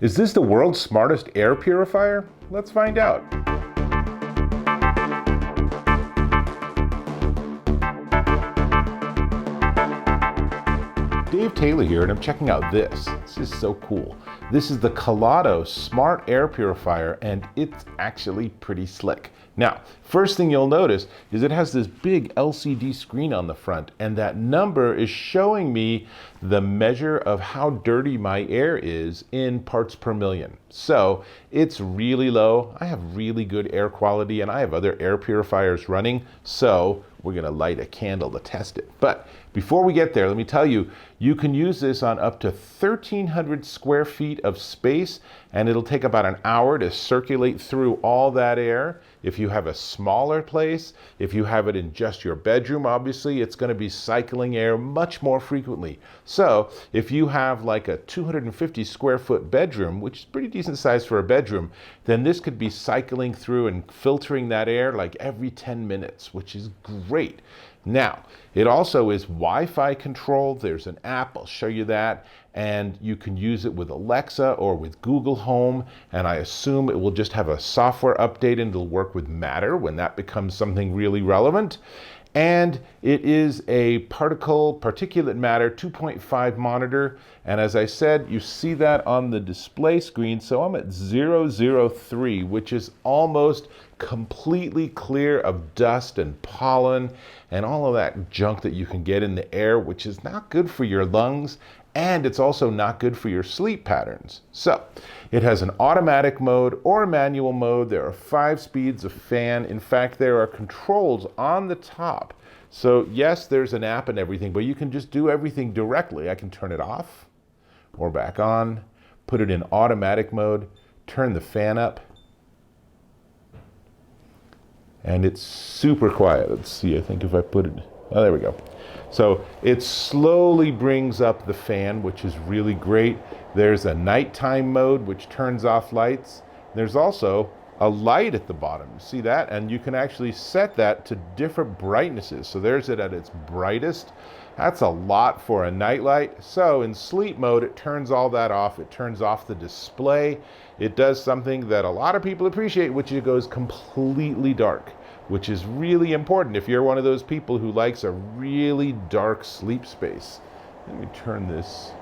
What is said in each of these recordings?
Is this the world's smartest air purifier? Let's find out. Dave Taylor here, and I'm checking out this. This is so cool. This is the Kalado Smart Air Purifier, and it's actually pretty slick. Now, first thing you'll notice is it has this big LCD screen on the front, and that number is showing me the measure of how dirty my air is in parts per million. So it's really low. I have really good air quality, and I have other air purifiers running, so we're gonna light a candle to test it. But before we get there, let me tell you, you can use this on up to 1,300 square feet of space, and it'll take about an hour to circulate through all that air. If you have a smaller place, if you have it in just your bedroom, obviously, it's gonna be cycling air much more frequently. So if you have like a 250 square foot bedroom, which is pretty decent size for a bedroom, then this could be cycling through and filtering that air like every 10 minutes, which is great. Now, it also is Wi-Fi controlled. There's an app, I'll show you that, and you can use it with Alexa or with Google Home, and I assume it will just have a software update and it'll work with Matter when that becomes something really relevant. And it is a particulate matter 2.5 monitor, and as I said, you see that on the display screen, so I'm at 003, which is almost completely clear of dust and pollen and all of that junk that you can get in the air, which is not good for your lungs, and it's also not good for your sleep patterns. So it has an automatic mode or a manual mode. There are 5 speeds of fan. In fact, there are controls on the top. So yes, there's an app and everything, but you can just do everything directly. I can turn it off or back on, put it in automatic mode, turn the fan up, and it's super quiet. Let's see, I think if I put it, oh, there we go. So it slowly brings up the fan, which is really great. There's a nighttime mode, which turns off lights. There's also a light at the bottom. You see that? And you can actually set that to different brightnesses. So there's it at its brightest. That's a lot for a night light. So in sleep mode, it turns all that off. It turns off the display. It does something that a lot of people appreciate, which it goes completely dark, which is really important if you're one of those people who likes a really dark sleep space. Let me turn this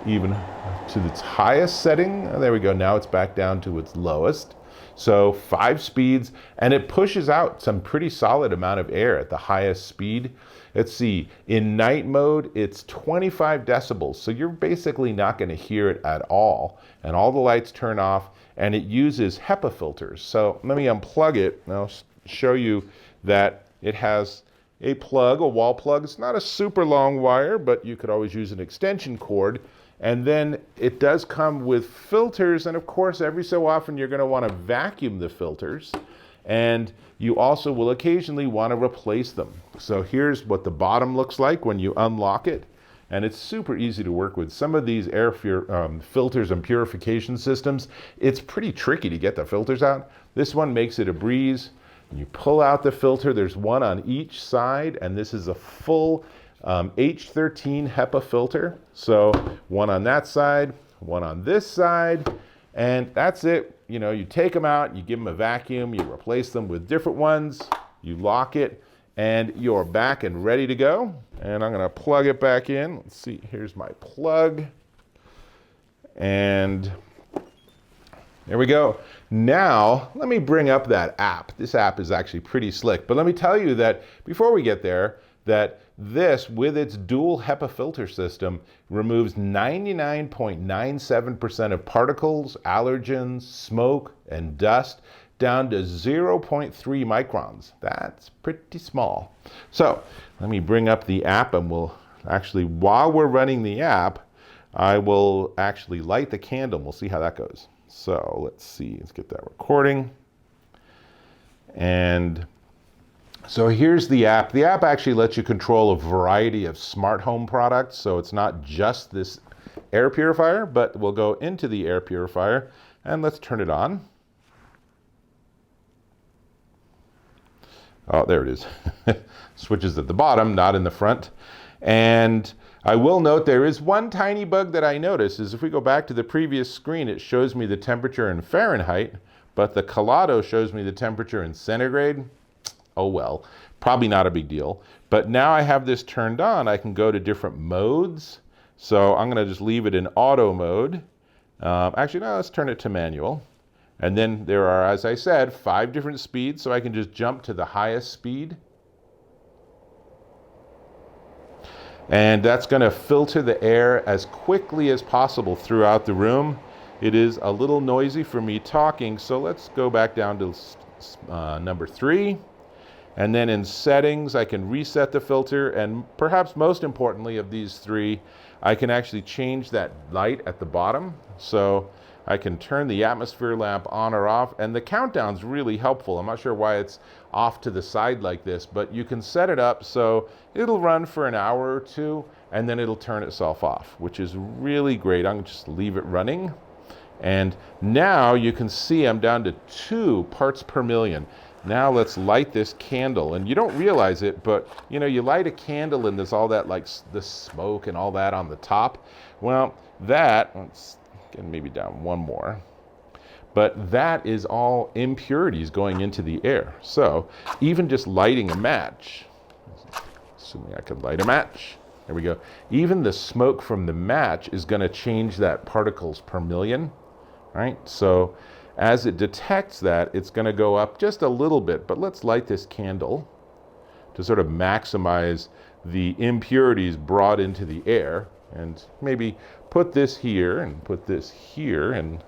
even to its highest setting. Oh, there we go. Now it's back down to its lowest. So 5 speeds, and it pushes out some pretty solid amount of air at the highest speed. Let's see, in night mode, it's 25 decibels. So you're basically not going to hear it at all. And all the lights turn off, and it uses Hepa filters. So let me unplug it. Now show you that it has a plug, a wall plug. It's not a super long wire, but you could always use an extension cord. And then it does come with filters, and of course every so often you're going to want to vacuum the filters, and you also will occasionally want to replace them. So here's what the bottom looks like when you unlock it, and it's super easy to work with. Some of these air filters and purification systems, it's pretty tricky to get the filters out. This one makes it a breeze. You pull out the filter, there's one on each side, and this is a full H13 Hepa filter. So one on that side, one on this side, and that's it. You know, you take them out, you give them a vacuum, you replace them with different ones, you lock it, and you're back and ready to go. And I'm gonna plug it back in. Let's see, here's my plug. And there we go. Now, let me bring up that app. This app is actually pretty slick, but let me tell you that before we get there, that this, with its dual Hepa filter system, removes 99.97% of particles, allergens, smoke, and dust down to 0.3 microns. That's pretty small. So let me bring up the app, and we'll actually, while we're running the app, I will actually light the candle. We'll see how that goes. So let's see, let's get that recording. And so here's the app. The app actually lets you control a variety of smart home products. So it's not just this air purifier, but we'll go into the air purifier and let's turn it on. Oh, there it is. Switches at the bottom, not in the front. And I will note there is one tiny bug that I noticed is if we go back to the previous screen, it shows me the temperature in Fahrenheit, but the Kalado shows me the temperature in centigrade. Oh well, probably not a big deal. But now I have this turned on, I can go to different modes. So I'm gonna just leave it in auto mode. Actually, no, let's turn it to manual. And then there are, as I said, 5 different speeds, so I can just jump to the highest speed. And that's going to filter the air as quickly as possible throughout the room. It is a little noisy for me talking, so let's go back down to number 3. And then in settings, I can reset the filter, and perhaps most importantly of these 3, I can actually change that light at the bottom. So I can turn the atmosphere lamp on or off, and the countdown's really helpful. I'm not sure why it's off to the side like this, but you can set it up so it'll run for an hour or 2, and then it'll turn itself off, which is really great. I'm gonna just leave it running. And now you can see I'm down to 2 parts per million. Now let's light this candle, and you don't realize it, but you know, you light a candle and there's all that, like the smoke and all that on the top. Well, that, let's get maybe down one more, but that is all impurities going into the air. So even just lighting a match, assuming I could light a match, there we go. Even the smoke from the match is going to change that particles per million, right? So as it detects that, it's going to go up just a little bit, but let's light this candle to sort of maximize the impurities brought into the air, and maybe put this here and put this here, and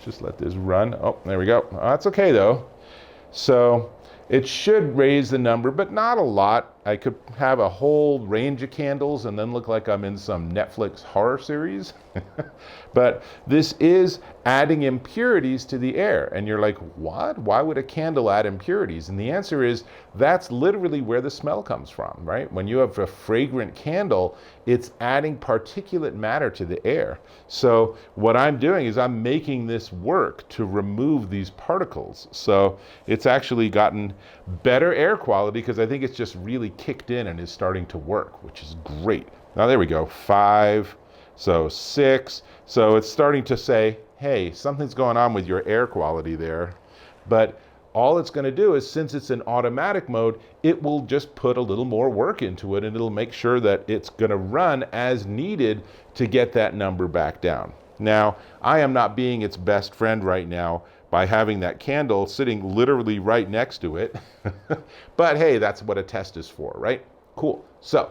just let this run. Oh, there we go. Oh, that's okay though. So it should raise the number, but not a lot. I could have a whole range of candles and then look like I'm in some Netflix horror series. But this is adding impurities to the air. And you're like, what? Why would a candle add impurities? And the answer is that's literally where the smell comes from, right? When you have a fragrant candle, it's adding particulate matter to the air. So what I'm doing is I'm making this work to remove these particles. So it's actually gotten better air quality because I think it's just really kicked in and is starting to work, which is great. Now there we go, 5, so 6. So it's starting to say, hey, something's going on with your air quality there. But all it's going to do is, since it's in automatic mode, it will just put a little more work into it, and it'll make sure that it's going to run as needed to get that number back down. Now, I am not being its best friend right now by having that candle sitting literally right next to it. But hey, that's what a test is for, right? Cool. So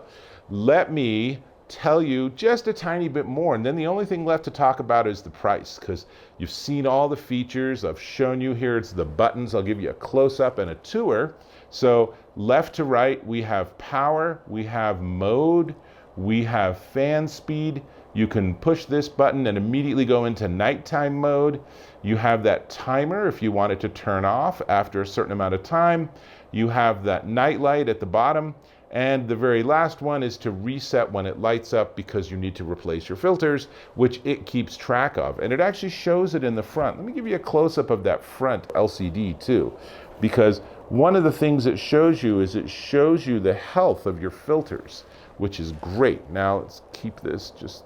let me tell you just a tiny bit more, and then the only thing left to talk about is the price, because you've seen all the features. I've shown you here, it's the buttons. I'll give you a close-up and a tour. So left to right, we have power, we have mode, we have fan speed. You can push this button and immediately go into nighttime mode. You have that timer if you want it to turn off after a certain amount of time. You have that night light at the bottom. And the very last one is to reset when it lights up, because you need to replace your filters, which it keeps track of. And it actually shows it in the front. Let me give you a close-up of that front LCD too, because one of the things it shows you is it shows you the health of your filters, which is great. Now let's keep this, just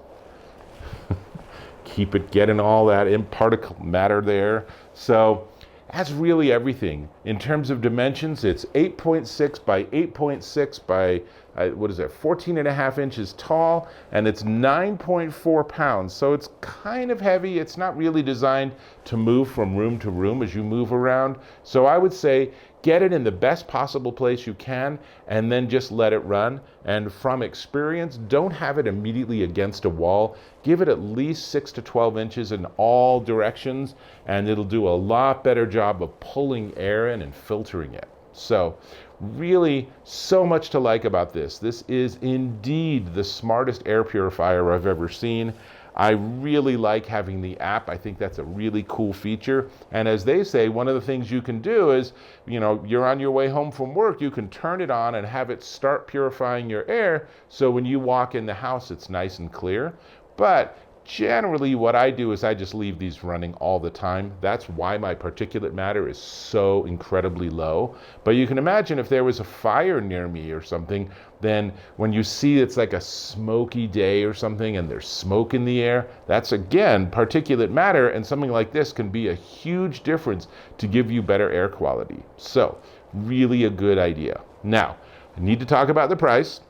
keep it getting all that in particle matter there. So that's really everything. In terms of dimensions, it's 8.6 by 8.6 by, 14.5 inches tall, and it's 9.4 pounds. So it's kind of heavy. It's not really designed to move from room to room as you move around. So I would say get it in the best possible place you can, and then just let it run. And from experience, don't have it immediately against a wall. Give it at least 6 to 12 inches in all directions, and it'll do a lot better job of pulling air in and filtering it. So really, so much to like about this. This is indeed the smartest air purifier I've ever seen. I really like having the app. I think that's a really cool feature. And as they say, one of the things you can do is, you know, you're on your way home from work, you can turn it on and have it start purifying your air, so when you walk in the house, it's nice and clear. But Generally, what I do is I just leave these running all the time. That's why my particulate matter is so incredibly low. But you can imagine if there was a fire near me or something, then when you see it's like a smoky day or something and there's smoke in the air, that's again particulate matter, and something like this can be a huge difference to give you better air quality. So, really a good idea. Now, I need to talk about the price.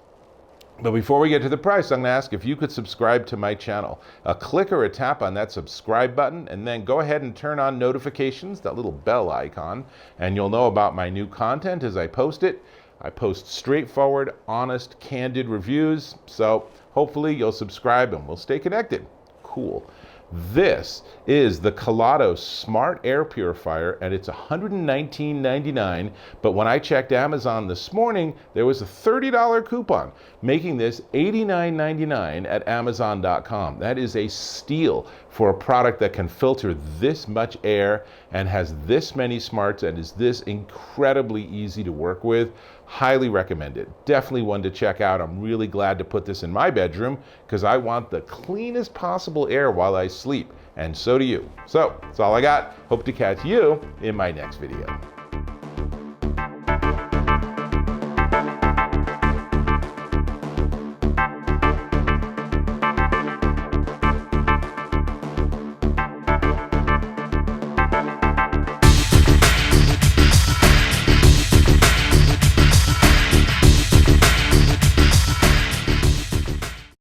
But before we get to the price, I'm going to ask if you could subscribe to my channel. A click or a tap on that subscribe button, and then go ahead and turn on notifications, that little bell icon, and you'll know about my new content as I post it. I post straightforward, honest, candid reviews, so hopefully you'll subscribe and we'll stay connected. Cool. This is the Kalado Smart Air Purifier, and it's $119.99, but when I checked Amazon this morning, there was a $30 coupon, making this $89.99 at Amazon.com. That is a steal for a product that can filter this much air and has this many smarts and is this incredibly easy to work with. Highly recommended. Definitely one to check out. I'm really glad to put this in my bedroom because I want the cleanest possible air while I sleep, and so do you. So that's all I got. Hope to catch you in my next video.